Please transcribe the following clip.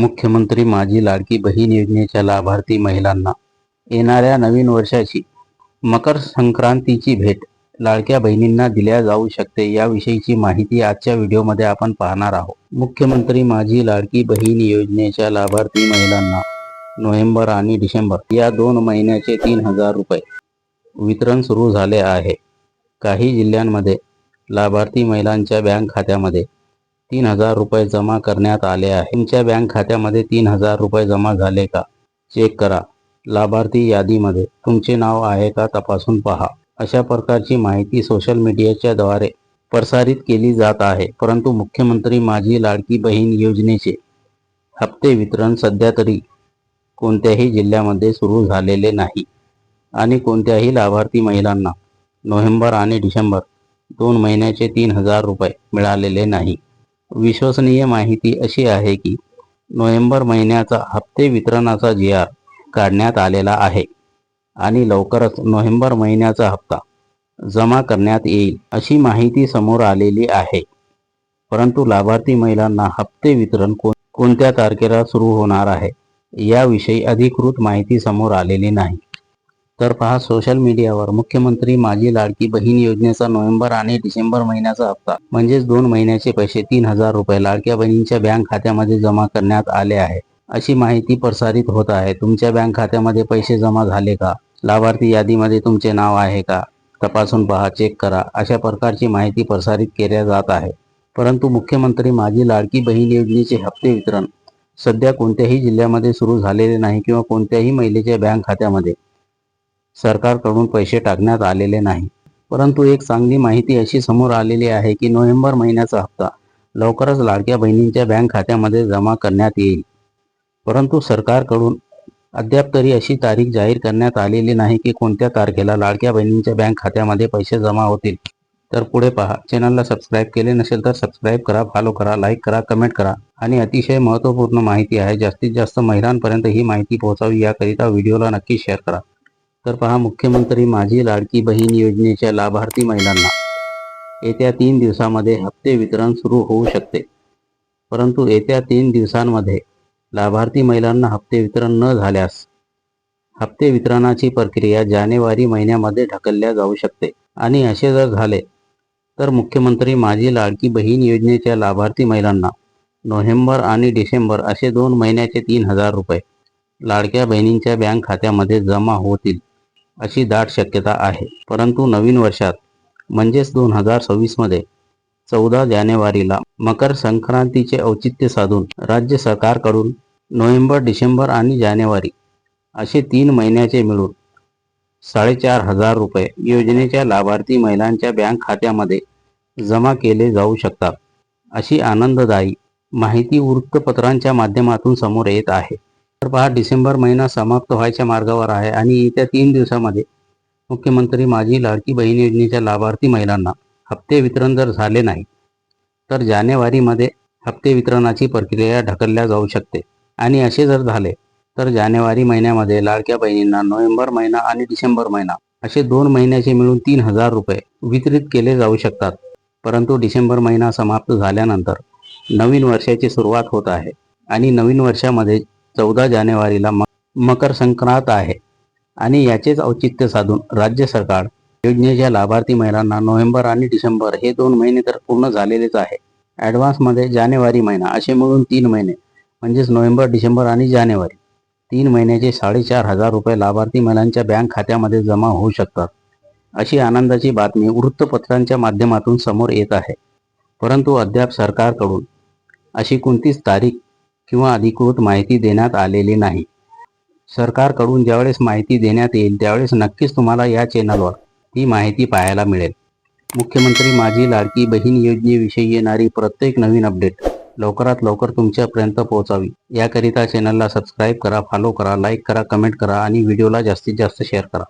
मुख्यमंत्री माझी लाडकी बहीण योजनेच्या लाभार्थी महिलांना येणाऱ्या नवीन वर्षाची मकर संक्रांतीची भेट लाडक्या बहिणींना दिल्या जाऊ शकते याविषयीची माहिती आजच्या व्हिडिओमध्ये आपण पाहणार आहोत। मुख्यमंत्री माझी लाडकी बहीण योजनेच्या लाभार्थी महिलांना नोव्हेंबर आणि डिसेंबर या 2 महिन्याचे 3000 रुपये वितरण सुरू झाले आहे। काही जिल्ह्यांमध्ये लाभार्थी महिलांच्या बँक खात्यामध्ये 3000 रुपये जमा करण्यात आले आहे। तुमच्या बँक खात्यामध्ये 3000 रुपये जमा झाले का चेक करा। लाभार्थी यादीमध्ये तुमचे नाव आहे का तपासून पहा। अशा प्रकारची माहिती सोशल मीडियाच्या द्वारे प्रसारित केली जात आहे। परंतु मुख्यमंत्री माझी लाडकी बहीण योजनेचे हप्ते वितरण सध्या तरी कोणत्याही जिल्ह्यामध्ये सुरू झालेले नाही आणि कोणत्याही लाभार्थी महिलांना नोव्हेंबर आणि डिसेंबर 2 महिन्याचे 3000 रुपये मिळालेले नाही। विश्वसनीय माहिती अशी आहे की नोव्हेंबर महिन्याचा हप्ते वितरणाचा GR काढण्यात आलेला आहे आणि लवकरच नोव्हेंबर महिन्याचा हप्ता जमा करण्यात येईल अशी माहिती समोर आलेली आहे। परंतु लाभार्थी महिलांना हप्ते वितरण कोणत्या तारखेला सुरू होणार आहे याविषयी अधिकृत माहिती समोर आलेली नाही। तर पहा, सोशल मीडियावर मुख्यमंत्री माझी लाडकी बहीण योजनेचा नोव्हेंबर आणि डिसेंबर महिन्याचा हप्ता म्हणजेच 2 महिन्याचे पैसे 3000 रुपये लाडक्या बहिणींच्या बँक खात्यामध्ये जमा करण्यात आले आहे अशी माहिती प्रसारित होत आहे। तुमच्या बँक खात्यामध्ये पैसे जमा झाले का? लाभार्थी यादीमध्ये तुमचे नाव आहे का? तपासून पहा, चेक करा। अशा प्रकारची माहिती प्रसारित केल्या जात आहे। परंतु मुख्यमंत्री माझी लाडकी बहीण योजनेचे हप्ते वितरण सध्या कोणत्याही जिल्ह्यामध्ये सुरू झालेले नाही किंवा कोणत्याही महिलेच्या बँक खात्यामध्ये सरकारकडून पैसे टाकण्यात आलेले नाही। परंतु एक चांगली माहिती अशी समोर आलेली आहे की नोव्हेंबर महिन्याचा हप्ता लवकरच लाडक्या बहिणींच्या बँक खात्यामध्ये जमा करण्यात येईल। परंतु सरकारकडून अद्याप तरी अशी तारीख जाहीर करण्यात आलेली नाही की कोणत्या तारखेला लाडक्या बहिणींच्या बँक खात्यामध्ये पैसे जमा होतील। तर पुढे पहा। चॅनलला सबस्क्राईब केले नसेल तर सबस्क्राईब करा, फॉलो करा, लाईक करा, कमेंट करा आणि अतिशय महत्त्वपूर्ण माहिती आहे, जास्तीत जास्त महिलांपर्यंत ही माहिती पोहोचावी याकरिता व्हिडिओला नक्की शेअर करा। तर पहा, मुख्यमंत्री माझी लाडकी बहीण योजनेच्या लाभार्थी महिलांना येत्या 3 दिवसांमध्ये हप्ते वितरण सुरू होऊ शकते। परंतु येत्या 3 दिवसांमध्ये लाभार्थी महिलांना हप्ते वितरण न झाल्यास हप्ते वितरणाची प्रक्रिया जानेवारी महिन्यामध्ये ढकलल्या जाऊ शकते आणि असे जर झाले तर मुख्यमंत्री माझी लाडकी बहीण योजनेच्या लाभार्थी महिलांना नोव्हेंबर आणि डिसेंबर असे 2 महिन्याचे 3000 रुपये लाडक्या बहिणींच्या बँक खात्यामध्ये जमा होतील अशी दाट शक्यता आहे। परंतु नवीन वर्षात म्हणजेच 2026 मध्ये 14 जानेवारीला मकर संक्रांतीचे औचित्य साधून राज्य सरकारकडून नोव्हेंबर, डिसेंबर आणि जानेवारी असे 3 महिन्याचे मिळून 4500 रुपये योजनेच्या लाभार्थी महिलांच्या बँक खात्यामध्ये जमा केले जाऊ शकतात अशी आनंददायी माहिती वृत्तपत्रांच्या माध्यमातून समोर येत आहे। तर पहा, डिसेंबर महिना समाप्त व्हायच्या मार्गावर आहे आणि येत्या 3 दिवसांमध्ये मुख्यमंत्री माझी लाडकी बहीण योजनेच्या लाभार्थी महिलांना हप्ते वितरण जर झाले नाही तर जानेवारीमध्ये हप्ते वितरणाची प्रक्रिया ढकलल्या जाऊ शकते आणि असे जर झाले तर जानेवारी महिन्यामध्ये लाडक्या बहिणींना नोव्हेंबर महिना आणि डिसेंबर महिना असे 2 महिन्याचे मिळून 3000 रुपये वितरित केले जाऊ शकतात। परंतु डिसेंबर महिना समाप्त झाल्यानंतर नवीन वर्षाची सुरुवात होत आहे आणि नवीन वर्षामध्ये 14 जानेवारीला मकर संक्रांत आहे आणि याचेच औचित्य साधून राज्य सरकार योजनेच्या लाभार्थी महिलांना नोव्हेंबर आणि डिसेंबर हे 2 महिने तर पूर्ण झालेलेच आहे, ॲडव्हान्समध्ये जानेवारी महिना असे मिळून 3 महिने म्हणजेच नोव्हेंबर, डिसेंबर आणि जानेवारी 3 महिन्याचे 4500 रुपये लाभार्थी महिलांच्या बँक खात्यामध्ये जमा होऊ शकतात अशी आनंदाची बातमी वृत्तपत्रांच्या माध्यमातून समोर येत आहे। परंतु अद्याप सरकारकडून अशी कोणतीच तारीख किंवा अधिकृत माहिती देण्यात आलेली नाही। सरकारकडून ज्यावेळेस माहिती देण्यात येईल त्यावेळेस नक्कीच तुम्हाला या चॅनलवर ही माहिती पाहायला मिळेल। मुख्यमंत्री माझी लाडकी बहीण योजनेविषयी येणारी प्रत्येक नवीन अपडेट लवकरात लवकर तुमच्यापर्यंत पोहोचावी याकरिता चॅनलला सबस्क्राईब करा, फॉलो करा, लाईक करा, कमेंट करा आणि व्हिडिओला जास्तीत जास्त शेअर करा।